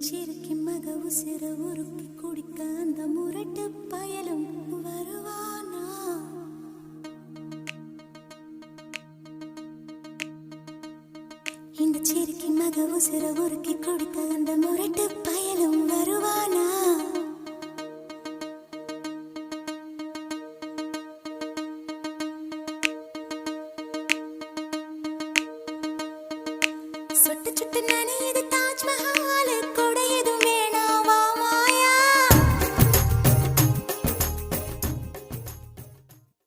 சிறுக்கி மக உசிர உருக்கி குடிக்க அந்த முரட்டு பயலும் வருவானா? இந்த சிறுக்கி மக உசிர உருக்கி குடிக்க அந்த முரட்டு பயலும் வருவானா? சுட்டு சுட்டு நனையுது தாஜ்மஹால்